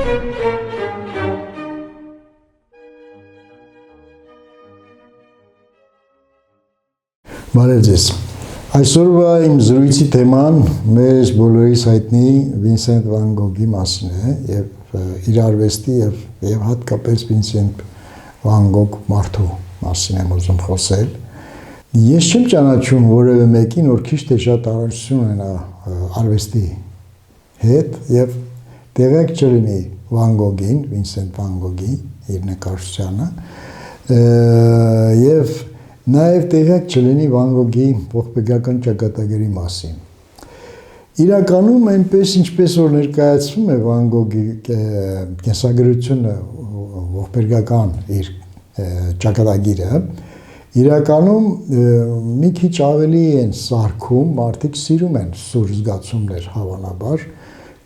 Բարև ձեզ։ Այսօրվա իմ զրույցի թեման մեր բոլորիս հայտնի Վինսենտ վան Գոգի մասին է եւ իր արվեստի եւ հատկապես Վինսենտ վան Գոգ մարդու մասին եմ ուզում խոսել։ Ես չեմ ճանաչում որևէ մեկին, որ քիչ թե շատ առնչություն ունենա արվեստի հետ եւ տեղյակ չլինի Վան Գոգին, Վինսենտ վան Գոգի իր նկարչությանը եւ նաև տեղյակ չլինի Վան Գոգի ողբերգական ճակատագրի մասին։ Իրականում այնպես ինչպես որ ներկայացվում է Վան Գոգի կենսագրությունը ողբերգական իր ճակատագիրը, իրականում մի քիչ ավելի են սարքում, մարդիկ սիրում են սուր զգացումներ հավանաբար,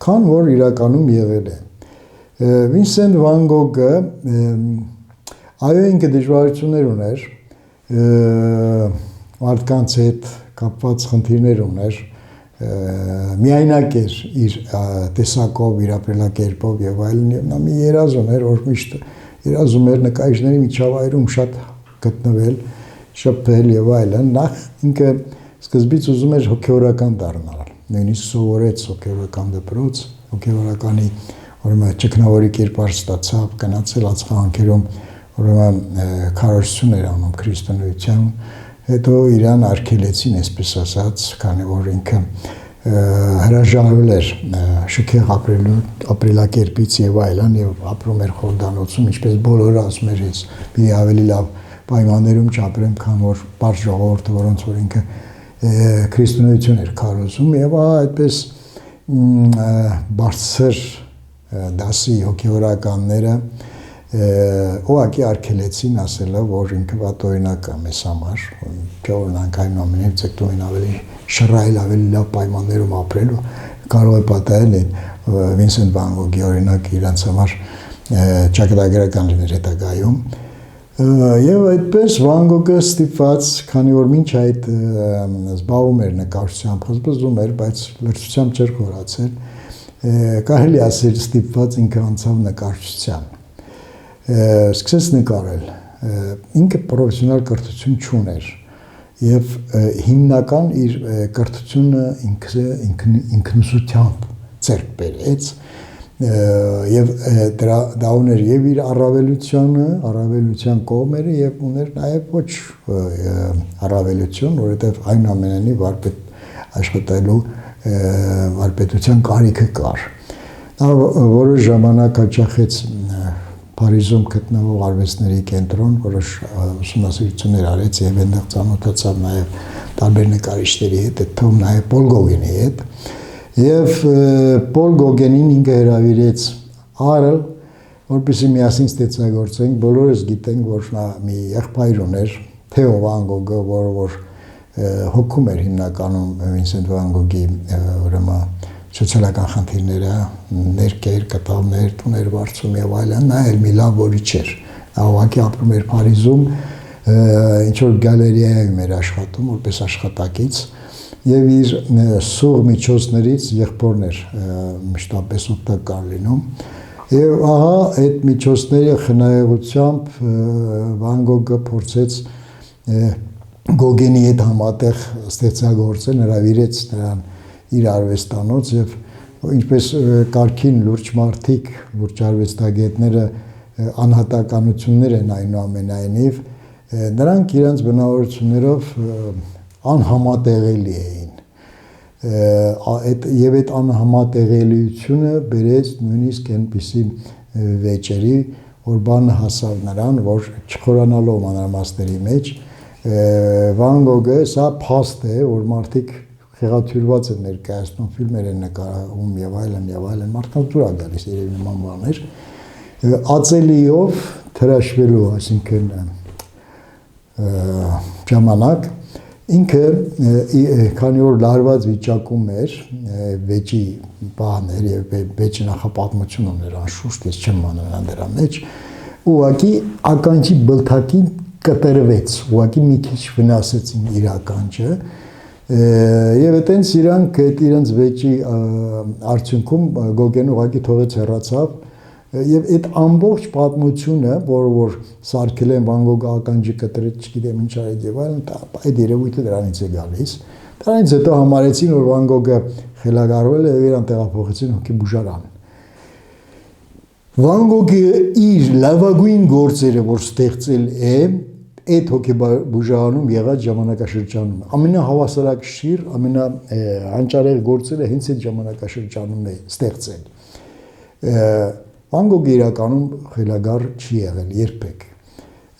քան որ իրականում եղել է։ Վինսենտ վան Գոգը այո ինքը դժվարություններ ուներ, մարդկանց հետ կապված խնդիրներ ուներ, միայնակ էր իր տեսակով, իր ապրելակերպով եւ այլն, եւ նա մի երազ ուներ, որ միշտ երազում էր նկարիչների միջավայրում շատ գտնվել, շփվել եւ այլն, նախ ինքը սկզբից ուզում էր հոգեորական դառնալ, նույնիսկ սովորեց հոգեորական դպրոց, հոգեորականի ուրեմն ճգնավորի կերպար ստացավ, գնացել ածխահանքերում ուրեմն քարոզություն էր անում քրիստոնեության, հետո իրան արգելեցին, այսպես ասած, քանի որ ինքը հրաժարվել էր շքեղ ապրելակերպից եւ այլն եւ ապրում էր խորդանոցում, ինչպես բոլորը ասում էր, ես պիտի ավելի լավ պայմաններում չապրեմ, քան որ բարձ ժողովուրդը, որոնց որ ինքը քրիստոնեություն էր քարոզում եւ այդպես բարձր դասի հոգեորականները ուղղակի արգելեցին ասելով, որ ինքը վատ օրինակ է մեզ համար, օրինակ այնուամենայնիվ ցեկտոմին ավելի շռայլ, ավելի լավ պայմաններում ապրել կարող է պատահել Վինսենտ վան Գոգի օրինակ իրանց համար ճակատագրական լիներ հետագայում եւ այդպես Վան Գոգը ստիպված, քանի որ մինչ այդ զբաղվում էր նկարչությամբ, զբաղվում էր, բայց լրացությամբ չէր խորացել, կարելի ասել ստիպված ինքը անցավ նկարչության։ Սկսեց նկարել, ինքը պրոֆեսիոնալ կրթություն չուներ եւ հիմնական իր կրթությունը ինքնուսությամբ ձեռք բերեց եւ դա ուներ եւ իր առավելության կողմերը եւ ուներ նաեւ ոչ առավելություն, որովհետեւ այնուամենայնիվ վարպետ աշխատելու վարպետության կարիքը կար։ Նա որոշ ժամանակ հաճախեց Փարիզում գտնվող արվեստների կենտրոն, որոշ ուսումնասիրություններ արեց եւ այնտեղ ծանոթացավ նաեւ տարբեր նկարիչների հետ, այդ թվում նաեւ Պոլ Գոգենի հետ։ Եվ Պոլ Գոգենին ինքը հրավիրեց Արել, որպեսզի միասին ստեղծագործենք, բոլորս գիտենք, որ նա մի եղբայր ուներ, Թեո վան Գոգը, որ հոգում էր հիմնականում Վինսենտ վան Գոգի ուրեմն սոցիալական խնդիրները, ներկեր, կտավներ, տուներ վարձում եւ այլն, նա էլ մի լավ որի չէր։ Նա ուղղակի ապրում էր Փարիզում, ինչ որ գալերեայում էր աշխատում, որպես աշխատակից, եւ իր սուղ միջոցներից եղբորն էր մշտապես օգտակար լինում։ Եվ ահա այդ միջոցների խնայողությամբ Վան Գոգը փորձեց Գոգենի հետ համատեղ ստեղծագործել, հրավիրեց նրան իր արվեստանոց եւ ինչպես կարգին լուրջ մարդիկ, լուրջ արվեստագետները անհատականություններ են այնուամենայնիվ, նրանք իրենց բնավորություններով անհամատեղելի էին։ Եվ այդ անհամատեղելիությունը բերեց նույնիսկ այնպիսի վեճերի, որ բանը հասավ նրան, որ չխորանալով մանրամասների մեջ, Վան Գոգը սա փաստ է, որ մարդիկ խեղաթյուրված են ներկայացնում, ֆիլմեր են նկարում եւ այլն, մարդկանց դուր է գալիս երևի նման բաներ, ածելիով թրաշվելու, այսինքն ժամանակ, ինքը քանի որ լարված վիճակում էր, վեճի բաներ եւ վեճի նախապատմություն ուներ անշուշտ, ես չեմ մանրան դրա մեջ, ուղղակի ականջի բլթակին կտրվեց, ուղղակի մի քիչ վնասեցին իր ականջը, եւ այտենց իրանք այդ իրենց վեճի արդյունքում Գոգեն ուղղակի թողեց հեռացավ Եվ այդ ամբողջ պատմությունը, որ սարքել են Վան Գոգը ականջի կտրեց, չգիտեմ ինչ արեց եւ այլն, այդ երևույթը դրանից է գալիս։ Դրանից հետո համարեցին, որ Վան Գոգը խելագարվել է եւ իրան տեղափոխեցին հոգեբուժարան։ Վան Գոգը իր լավագույն գործերը, որ ստեղծել է, այդ հոգեբուժարանում եղած ժամանակաշրջանում ամենահավասարակշիռ, ամենահանճարեղ գործերը հենց այդ ժամանակաշրջանում է ստեղծել։ Վան Գոգը իրականում խելագար չի եղել երբեք։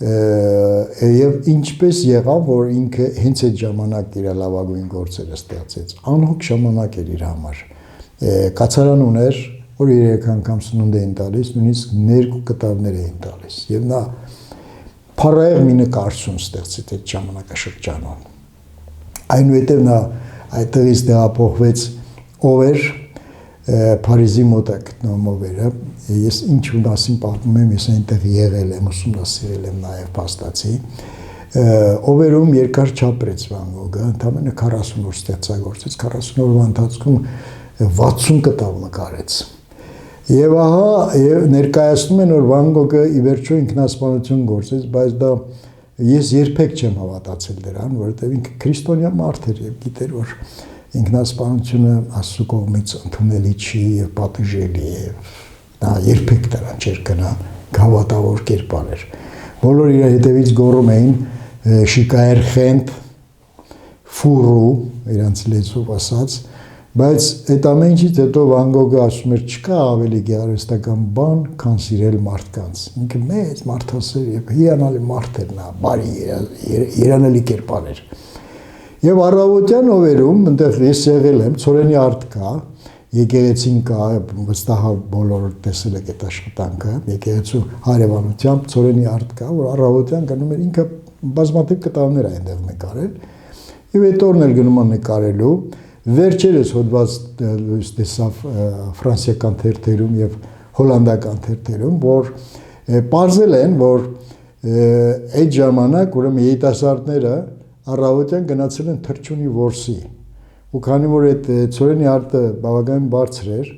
Եվ ինչպես եղավ, որ ինքը հենց այդ ժամանակ իր լավագույն գործերը ստեղծեց։ Անհոգ ժամանակ էր իր համար։ Կացարան ուներ, որ 3 անգամ սնունդ էին տալիս, նույնիսկ 2 կտավներ էին տալիս։ Եվ նա փառահեղ մի նկարչություն ստեղծեց այդ ժամանակաշրջանում։ Այնուհետև նա այդտեղից տեղափոխվեց ով էր Փարիզի մոտ է գտնվում Օվերը, ես ինչ ունասին պատմում եմ, ես այնտեղ եղել եմ, ուսումնասիրել եմ նաև փաստացի, Օվերում երկար չապրեց Վան Գոգը, ընդամենը 40 օր ստեղծագործեց, 40 օրվա ընթացքում 60 կտավ նկարեց։ Եվ ահա ներկայացնում են, որ Վան Գոգը ի վերջո ինքնասպանություն գործեց, բայց դա ես երբեք չեմ հավատացել դրան, որովհետև ինքը քրիստոնյա մարդ էր եւ գիտեր, որ ինքնասպանությունը Աստծո կողմից ընդունելի չի եւ պատժելի է։ Նա երբեք դրան չէր գնա, հավատավոր կերպար էր։ Բոլորը իր հետևից գոռում էին շիկայր խենթ ֆուրու, իրանց լեզվով ասած, բայց այդ ամեն ինչից հետո Վան Գոգը ասում էր չկա ավելի գեղարվեստական բան, քան սիրել մարդկանց։ Ինքը մեծ մարդասեր եւ հիանալի մարդ էր նա, բարի երանելի կերպար էր։ Եվ առավոտյան Օվերում, այնտեղ ես եղել եմ, Ցորենի արտ կա, եկեղեցին կա, վստահ բոլորը տեսել եք այդ աշխատանքը, եկեղեցու հարևանությամբ Ցորենի արտ կա, որ առավոտյան գնում էր ինքը բազմաթիվ կտավներ է այնտեղ նկարել, եւ այդ օրն էլ գնում է նկարելու, վերջերս հոդված լույս տեսավ ֆրանսիական թերթերում եւ հոլանդական թերթերում, որ պարզել են, որ այդ ժամանակ ուրեմն երիտասարդները առավոտյան գնացել են թռչունի որսի ու քանի որ այդ Ցորենի արտը բավականին բարձր էր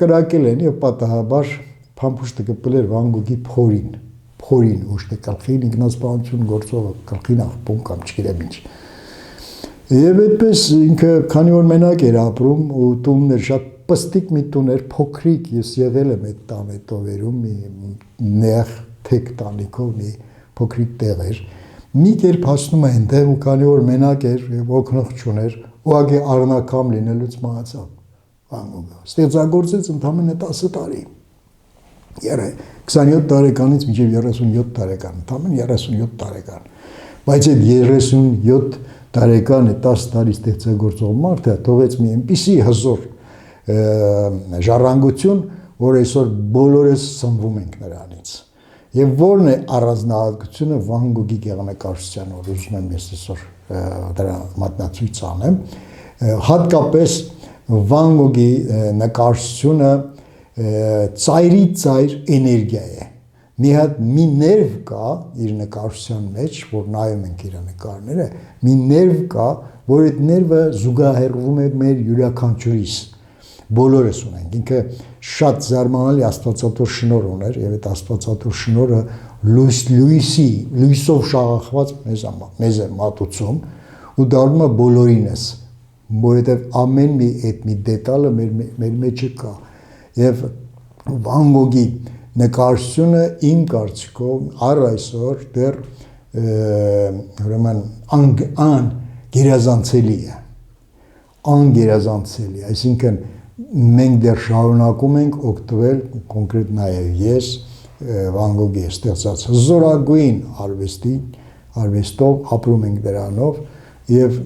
կրակել են եւ պատահաբար փամփուշտը կպել էր Վան Գոգի փորին ոչ թե գլխին ինքնասպանություն գործողը գլխին աղբոն կամ չգիտեմ ինչ եւ այդպես ինքը քանի որ մենակ էր ապրում ու տունն էր շատ պստիկ մի տուն էր փոքրիկ ես եղել եմ այդ տան այդ Օվերում մի նեղ թեք տանիքով մի փոքրիկ տեղ էր մի կերպ հասնում է այնտեղ ու քանի որ մենակ էր եւ օգնող չուներ, ուղղակի առնակամ լինելուց մահացավ Վան Գոգը։ Ստեղծագործեց ընդամենը 10 տարի։ 27 տարեկանից մինչև 37 տարեկան, ընդամենը 37 տարեկան։ Բայց այդ 37 տարեկան 10 տարի ստեղծագործող մարդը թողեց մի այնպիսի հզոր ժառանգություն, որ այսօր բոլորս սնվում ենք նրանից։ Եվ որն է առանձնահատկությունը Վան Գոգի գեղանկարչության, որ ուզում եմ ես այսօր դրա մատնացույց անեմ, հատկապես Վան Գոգի նկարչությունը ծայրից ծայր էներգիա է։ Մի հատ մի ներվ կա իր նկարչության մեջ, որ նայում ենք իր նկարները, մի ներվ կա, որ այդ ներվը զուգահեռվում է մեր յուրաքանչյուրիս։ Բոլորս ունենք, ինքը շատ զարմանալի աստվածատոր շնորհ ուներ եւ այդ աստվածատոր շնորհը լույսով շաղախված մեզ է մատուցում ու դառնում է բոլորինս, որովհետեւ ամեն մի այդ մի դետալը մեր մեջ կա եւ Վան Գոգի նկարչությունը իմ կարծիքով առ այսօր դեռ ուրեմն անգերազանցելի է, այսինքն մենք դեռ շարունակում ենք օգտվել կոնկրետ նաև ես Վան Գոգի ստեղծած հզորագույն արվեստով ապրում ենք դրանով եւ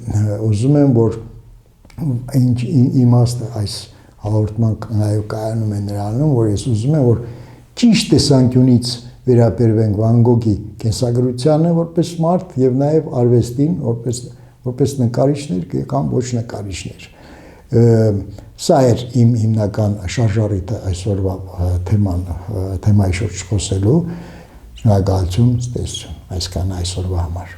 ուզում եմ որ ինչ իմաստը այս հաղորդման նաև կայանում է նրանում որ ես ուզում եմ որ ճիշտ տեսանկյունից վերաբերվենք Վան Գոգի կենսագրությանը որպես մարդ եւ նաև արվեստին որպես նկարիչներ կամ ոչ նկարիչներ Սա էր իմ հիմնական շարժառիթը այսօրվա թեմայի շուրջ խոսելու, շնորհակալություն, ստեսություն, այսքան այսօրվա համար։